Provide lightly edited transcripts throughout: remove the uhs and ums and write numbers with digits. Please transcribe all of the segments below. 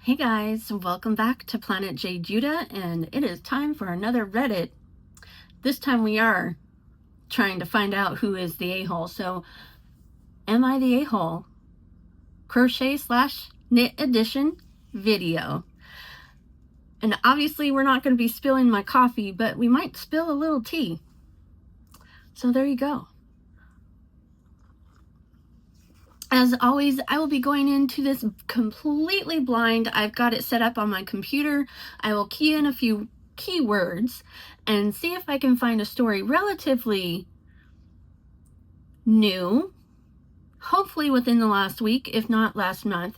Hey guys, welcome back to planetjejuda, and it is time for another Reddit. This time we are trying to find out who is the a-hole. So, am I the a-hole? Crochet/knit edition video. And obviously we're not going to be spilling my coffee, but we might spill a little tea. So there you go. As always, I will be going into this completely blind. I've got it set up on my computer. I will key in a few keywords and see if I can find a story relatively new, hopefully within the last week, if not last month,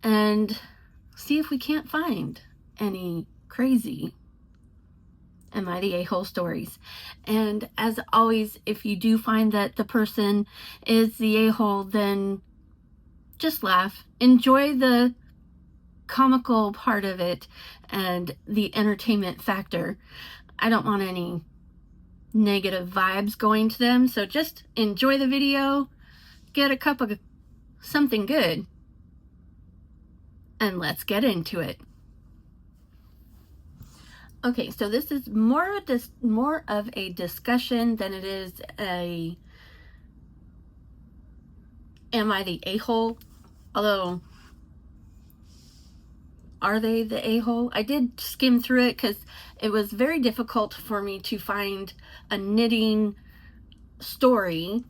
and see if we can't find any crazy Am I the a-hole stories. And as always, if you do find that the person is the a-hole, then just laugh. Enjoy the comical part of it and the entertainment factor. I don't want any negative vibes going to them, so just enjoy the video, get a cup of something good, and let's get into it. Okay, so this is more of a discussion than it is a am I the a-hole? Although, are they the a-hole? I did skim through it because it was very difficult for me to find a knitting story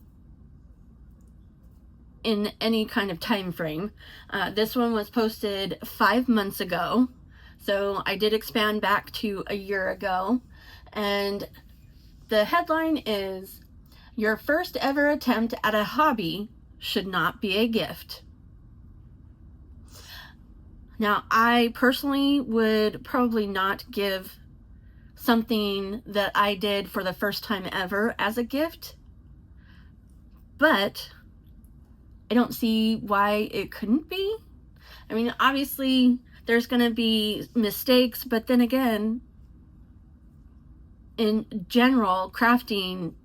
in any kind of time frame. This one was posted 5 months ago. So I did expand back to a year ago, and the headline is, "Your first ever attempt at a hobby should not be a gift." Now, I personally would probably not give something that I did for the first time ever as a gift, but I don't see why it couldn't be. I mean, obviously there's going to be mistakes, but then again, in general, crafting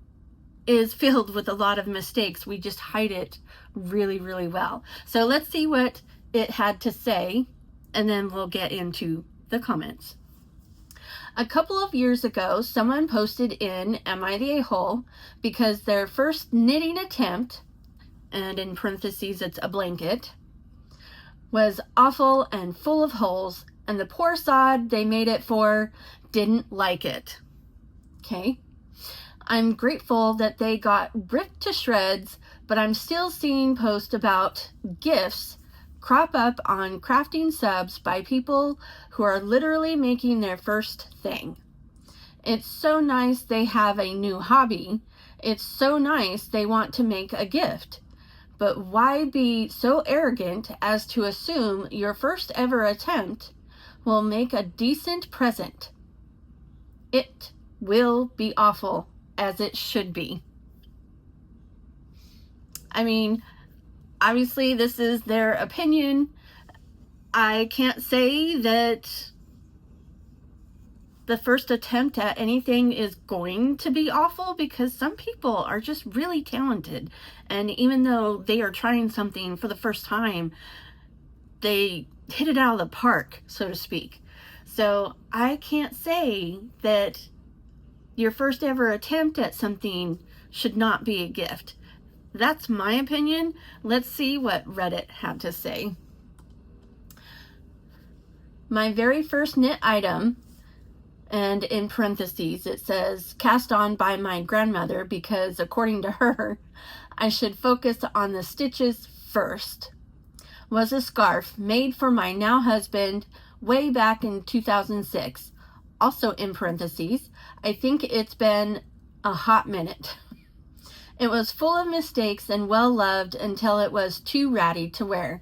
is filled with a lot of mistakes. We just hide it really, really well. So let's see what it had to say, and then we'll get into the comments. A couple of years ago, someone posted in Am I the a-hole? Because their first knitting attempt, and in parentheses it's a blanket, was awful and full of holes, and the poor sod they made it for didn't like it. Okay, I'm grateful that they got ripped to shreds, but I'm still seeing posts about gifts crop up on crafting subs by people who are literally making their first thing. It's so nice they have a new hobby. It's so nice they want to make a gift. But why be so arrogant as to assume your first ever attempt will make a decent present? It will be awful, as it should be. I mean, obviously this is their opinion. I can't say that the first attempt at anything is going to be awful, because some people are just really talented, and even though they are trying something for the first time, they hit it out of the park, so to speak. So I can't say that your first ever attempt at something should not be a gift. That's my opinion. Let's see what Reddit had to say. My very first knit item, and in parentheses it says, cast on by my grandmother because according to her, I should focus on the stitches first, was a scarf made for my now husband way back in 2006. Also in parentheses, I think it's been a hot minute. It was full of mistakes and well loved until it was too ratty to wear.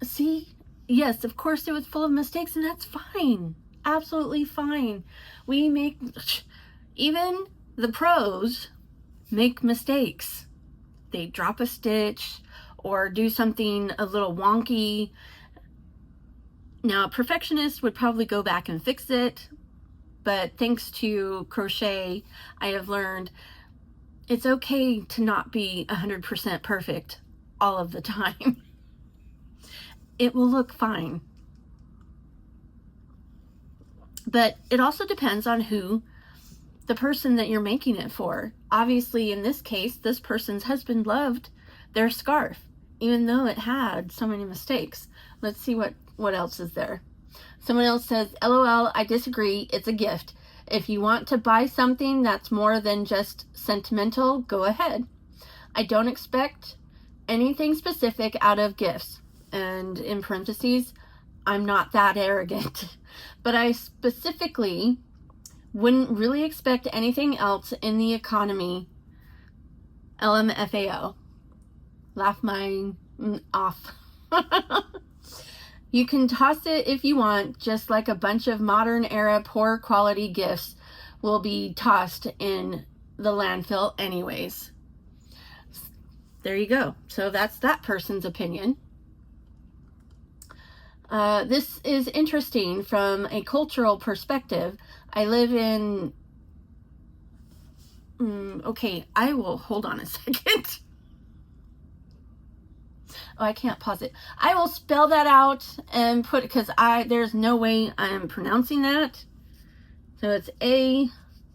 See, yes, of course it was full of mistakes, and that's fine. Absolutely fine. We make, even the pros make mistakes. They drop a stitch or do something a little wonky. Now, a perfectionist would probably go back and fix it, but thanks to crochet, I have learned it's okay to not be 100% perfect all of the time. it will look fine. But it also depends on who the person that you're making it for. Obviously, in this case, this person's husband loved their scarf, even though it had so many mistakes. Let's see what else is there. Someone else says, LOL, I disagree. It's a gift. If you want to buy something that's more than just sentimental, go ahead. I don't expect anything specific out of gifts. And in parentheses, I'm not that arrogant. But I specifically wouldn't really expect anything else in the economy. LMFAO. Laugh my off. You can toss it if you want, just like a bunch of modern era poor quality gifts will be tossed in the landfill anyways. There you go. So that's that person's opinion. This is interesting from a cultural perspective. I live in... okay, I will... Hold on a second. Oh, I can't pause it. I will spell that out and put... because there's no way I'm pronouncing that. So it's AITAROA.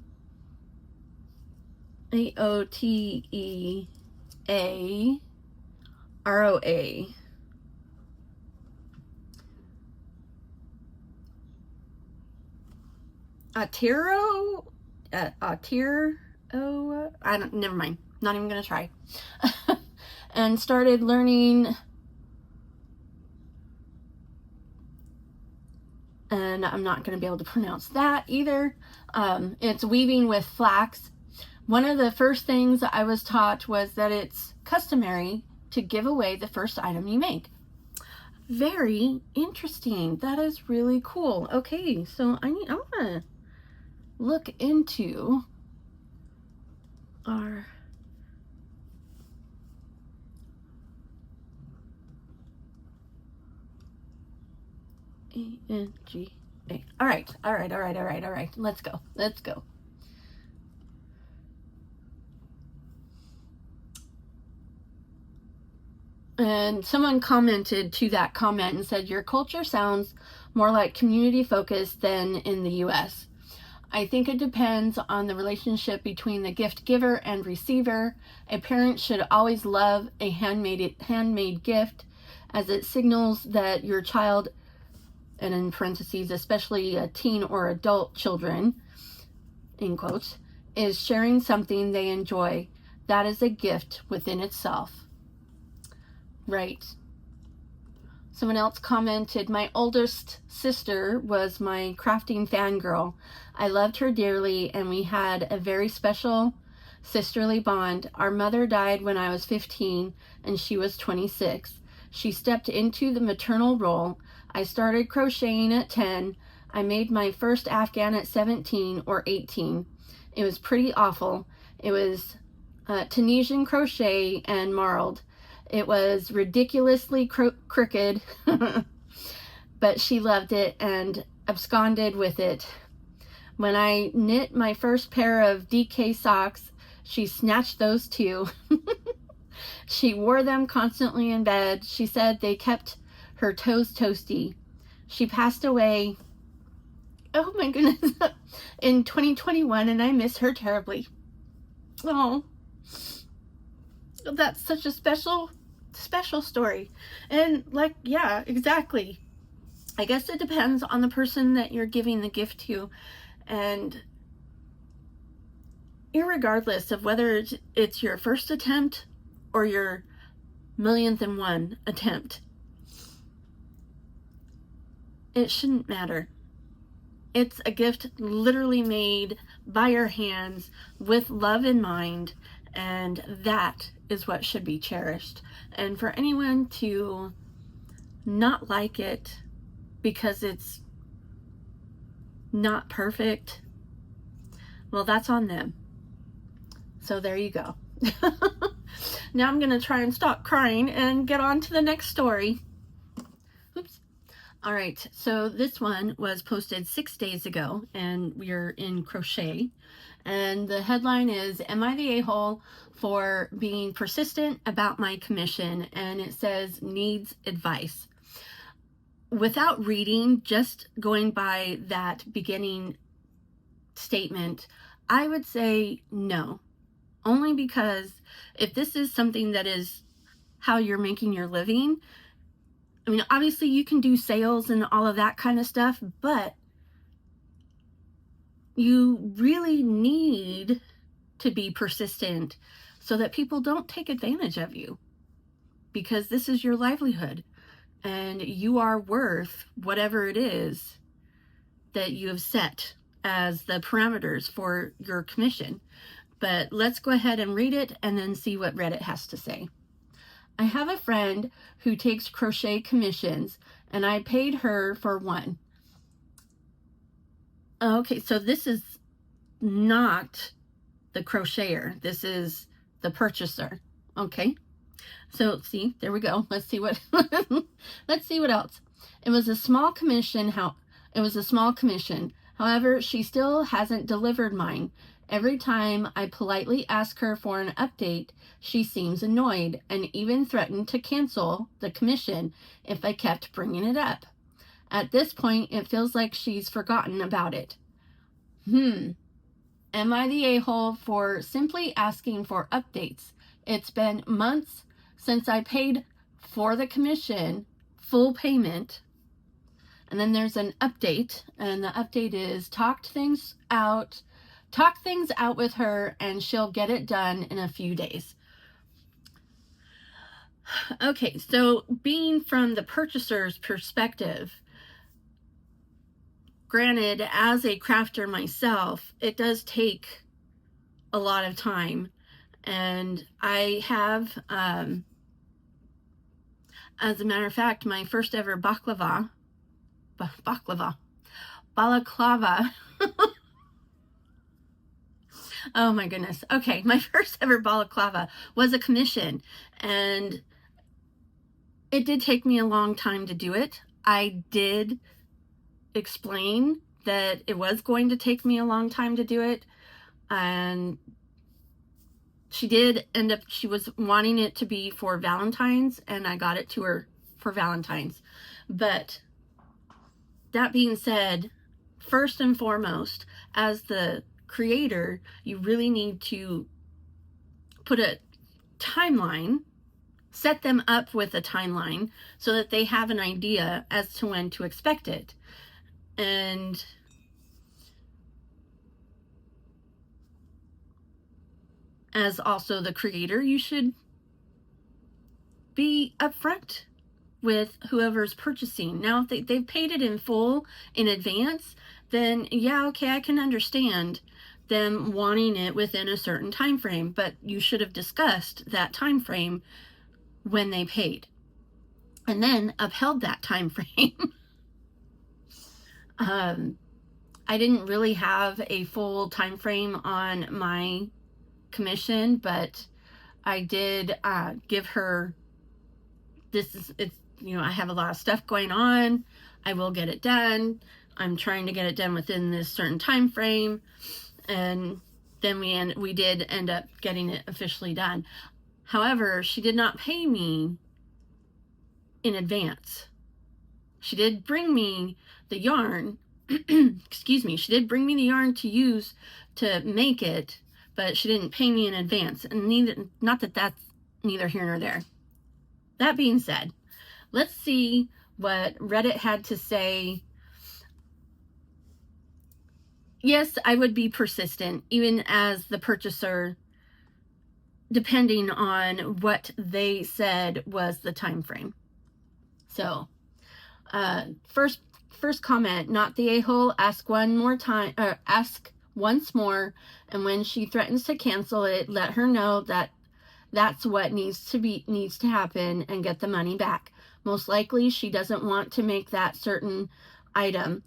Never mind. Not even gonna try. And started learning, and I'm not gonna be able to pronounce that either. It's weaving with flax. One of the first things I was taught was that it's customary to give away the first item you make. Very interesting. That is really cool. Okay, so I want to look into our ANGA. All right. Let's go. And someone commented to that comment and said, your culture sounds more like community focused than in the US. I think it depends on the relationship between the gift giver and receiver. A parent should always love a handmade gift, as it signals that your child, and in parentheses, especially a teen or adult children, in quotes, is sharing something they enjoy. That is a gift within itself. Right. Someone else commented, my oldest sister was my crafting fangirl. I loved her dearly, and we had a very special sisterly bond. Our mother died when I was 15 and she was 26. She stepped into the maternal role. I started crocheting at 10. I made my first Afghan at 17 or 18. It was pretty awful. It was Tunisian crochet and marled. It was ridiculously crooked, but she loved it and absconded with it. When I knit my first pair of DK socks, she snatched those too. She wore them constantly in bed. She said they kept her toes toasty. She passed away, oh my goodness, in 2021, and I miss her terribly. Oh, that's such a special story. And like, yeah, exactly. I guess it depends on the person that you're giving the gift to, and irregardless of whether it's your first attempt or your millionth and one attempt, it shouldn't matter. It's a gift literally made by your hands with love in mind, and that is what should be cherished. And for anyone to not like it because it's not perfect, well, that's on them. So there you go. Now I'm gonna try and stop crying and get on to the next story. Oops. All right, so this one was posted 6 days ago, and we're in crochet. And the headline is, am I the a-hole for being persistent about my commission? And it says, needs advice. without reading, just going by that beginning statement, I would say no. Only because if this is something that is how you're making your living, I mean, obviously you can do sales and all of that kind of stuff, but you really need to be persistent so that people don't take advantage of you, because this is your livelihood and you are worth whatever it is that you have set as the parameters for your commission. But let's go ahead and read it and then see what Reddit has to say. I have a friend who takes crochet commissions and I paid her for one. Okay, so this is not the crocheter. This is the purchaser. Okay. So see, there we go. Let's see what let's see what else. It was a small commission. However, she still hasn't delivered mine. Every time I politely ask her for an update, she seems annoyed and even threatened to cancel the commission if I kept bringing it up. At this point, it feels like she's forgotten about it. Am I the a-hole for simply asking for updates? It's been months since I paid for the commission, full payment. And then there's an update, and the update is talk things out with her and she'll get it done in a few days. Okay, so being from the purchaser's perspective, granted, as a crafter myself, it does take a lot of time. And I have, as a matter of fact, my first ever balaclava. Oh my goodness. Okay, my first ever balaclava was a commission, and it did take me a long time to do it. I did explain that it was going to take me a long time to do it, and she did end up, she was wanting it to be for Valentine's, and I got it to her for Valentine's. But that being said, first and foremost, as the creator, you really need to put a timeline, set them up with a timeline so that they have an idea as to when to expect it. And as also the creator, you should be upfront with whoever's purchasing. Now, if they've paid it in full in advance, then yeah, okay, I can understand them wanting it within a certain time frame, but you should have discussed that time frame when they paid and then upheld that time frame. I didn't really have a full time frame on my commission, but I did give her, I have a lot of stuff going on. I will get it done. I'm trying to get it done within this certain time frame. And then we did end up getting it officially done. However, she did not pay me in advance. She did bring me the yarn. Excuse me. She did bring me the yarn to use to make it, but she didn't pay me in advance. And not that that's neither here nor there. That being said, let's see what Reddit had to say. Yes, I would be persistent, even as the purchaser, depending on what they said was the time frame. So, first comment, not the a-hole, ask once more, and when she threatens to cancel it, let her know that that's what needs to happen and get the money back. Most likely she doesn't want to make that certain item,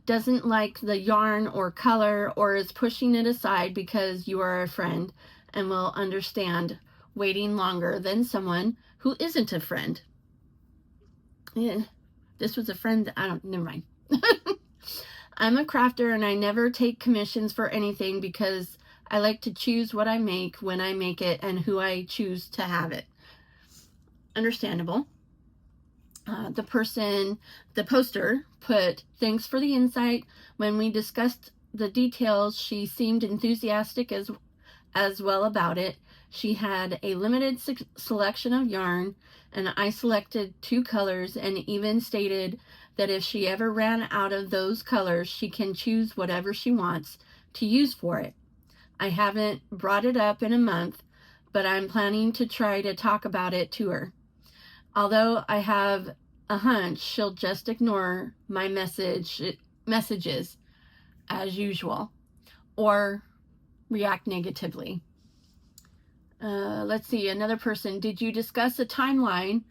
doesn't like the yarn or color, or is pushing it aside because you are a friend and will understand waiting longer than someone who isn't a friend. Yeah, this was a friend that never mind. I'm a crafter and I never take commissions for anything because I like to choose what I make, when I make it, and who I choose to have it. Understandable. The poster put, "Thanks for the insight. When we discussed the details, she seemed enthusiastic as well about it. She had a limited selection of yarn, and I selected 2 colors and even stated that if she ever ran out of those colors, she can choose whatever she wants to use for it. I haven't brought it up in a month, but I'm planning to try to talk about it to her. Although I have a hunch she'll just ignore my messages as usual or react negatively." Let's see, another person, "Did you discuss a timeline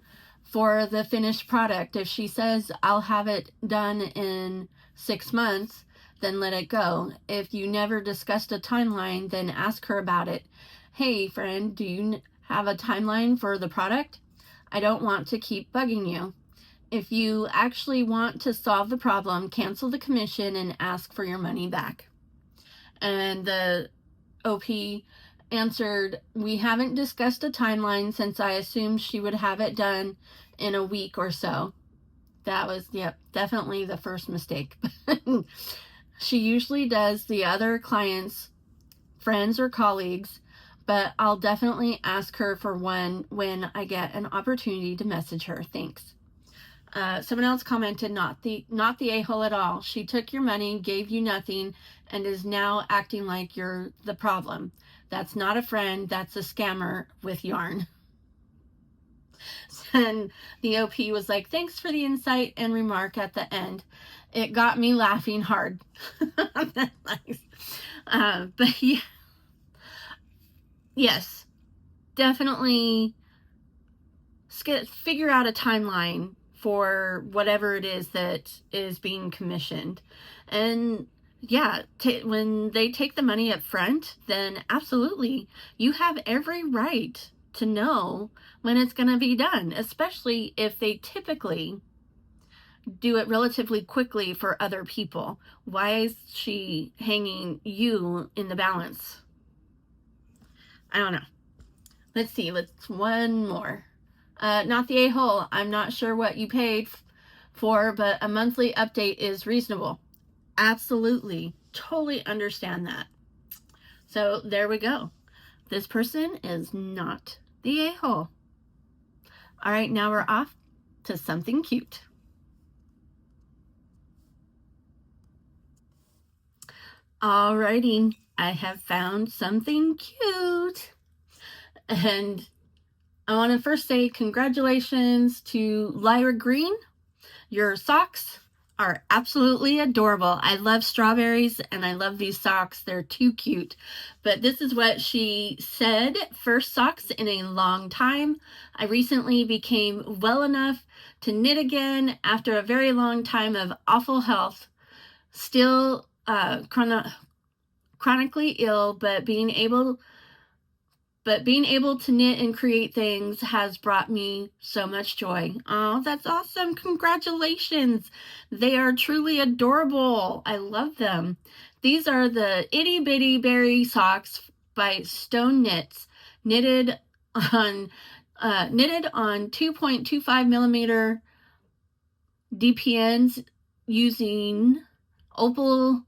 for the finished product? If she says I'll have it done in 6 months, then let it go. If you never discussed a timeline, then ask her about it. Hey friend, do you have a timeline for the product? I don't want to keep bugging you. If you actually want to solve the problem, cancel the commission and ask for your money back." And the OP answered, "We haven't discussed a timeline since I assumed she would have it done in a week or so." That was, yep, definitely the first mistake. She usually does the other clients, friends or colleagues, but I'll definitely ask her for one when I get an opportunity to message her. Thanks. Someone else commented, not the a-hole at all. She took your money, gave you nothing, and is now acting like you're the problem. That's not a friend, that's a scammer with yarn." And the OP was like, "Thanks for the insight and remark at the end. It got me laughing hard." Nice. But yeah, yes, definitely figure out a timeline for whatever it is that is being commissioned. And yeah, when they take the money up front, then absolutely, you have every right to know when it's going to be done, especially if they typically do it relatively quickly for other people. Why is she hanging you in the balance? I don't know. Let's see. One more. Not the a-hole. I'm not sure what you paid for, but a monthly update is reasonable. Absolutely. Totally understand that. So there we go. This person is not the a-hole. All right, now we're off to something cute. Alrighty, I have found something cute. And I want to first say congratulations to Lyra Green. Your socks are absolutely adorable. I love strawberries and I love these socks. They're too cute. But this is what she said: "First socks in a long time. I recently became well enough to knit again after a very long time of awful health. Still chronically ill, but being able to knit and create things has brought me so much joy." Oh, that's awesome. Congratulations. They are truly adorable. I love them. These are the Itty Bitty Berry socks by Stone Knits, knitted on 2.25 millimeter DPNs using Opal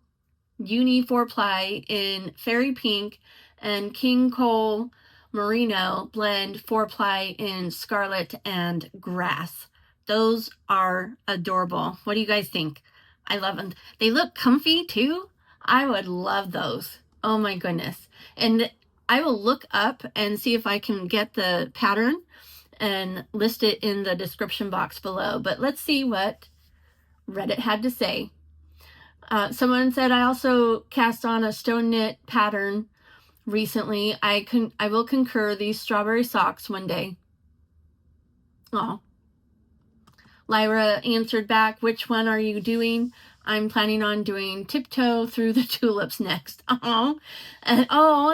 Uni 4-ply in Fairy Pink and King Cole Merino blend 4-ply in Scarlet and Grass. Those are adorable. What do you guys think? I love them. They look comfy too. I would love those. Oh my goodness. And I will look up and see if I can get the pattern and list it in the description box below. But let's see what Reddit had to say. Someone said, "I also cast on a stone knit pattern recently. I will concur these strawberry socks one day." Oh. Lyra answered back, "Which one are you doing?" "I'm planning on doing Tiptoe Through the Tulips next." Oh. And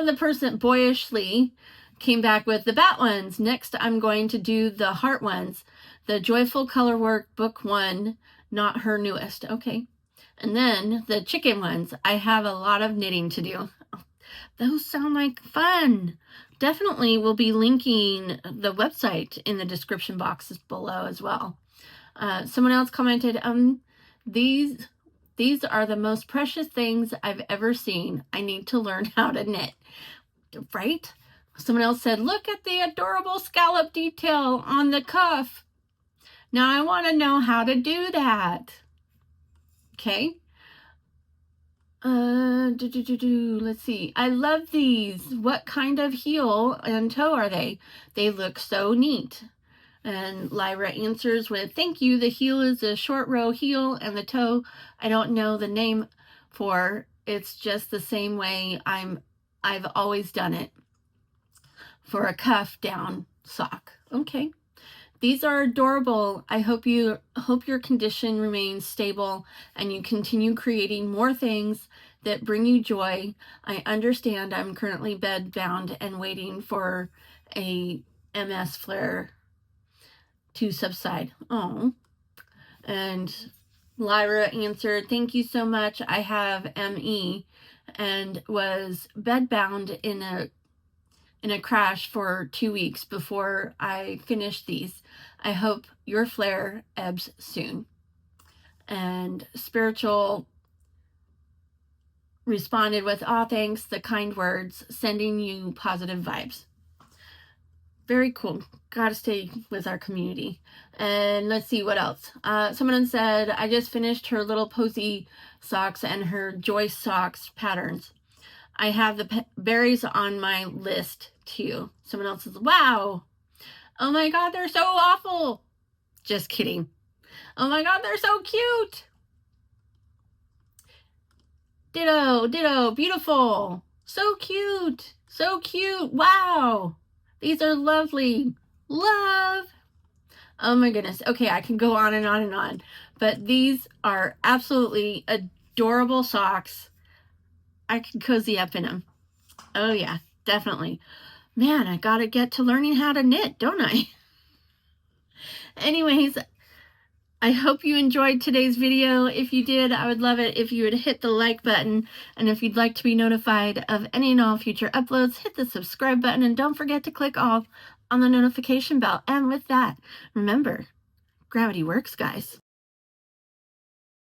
the person boyishly came back with, "The bat ones. Next, I'm going to do the heart ones. The Joyful Colorwork Book 1, not her newest." Okay. And then the chicken ones. "I have a lot of knitting to do." Those sound like fun. Definitely will be linking the website in the description boxes below as well. Someone else commented, these are the most precious things I've ever seen. I need to learn how to knit. Right? Someone else said, look at the adorable scallop detail on the cuff. Now I want to know how to do that. Okay. Let's see. I love these. What kind of heel and toe are they? They look so neat. And Lyra answers with, thank you. The heel is a short row heel, and the toe, I don't know the name for. It's just the same way I've always done it for a cuff down sock. Okay. These are adorable. I hope your condition remains stable and you continue creating more things that bring you joy. I understand I'm currently bedbound and waiting for a MS flare to subside. Oh. And Lyra answered, thank you so much. I have ME and was bedbound in a crash for 2 weeks before I finished these. I hope your flare ebbs soon. And Spiritual responded with, aw, thanks, the kind words, sending you positive vibes. Very cool. Gotta stay with our community. And let's see what else. Someone said, I just finished her little posy socks and her Joyce socks patterns. I have the berries on my list too. Someone else says, wow. Oh my God, they're so awful. Just kidding. Oh my God, they're so cute. Ditto, ditto, beautiful. So cute. So cute. Wow. These are lovely. Love. Oh my goodness. Okay, I can go on and on and on. But these are absolutely adorable socks. I can cozy up in them. Oh yeah, definitely. Man, I gotta get to learning how to knit, don't I? Anyways, I hope you enjoyed today's video. If you did, I would love it if you would hit the like button. And if you'd like to be notified of any and all future uploads, hit the subscribe button and don't forget to click all on the notification bell. And with that, remember, gravity works, guys.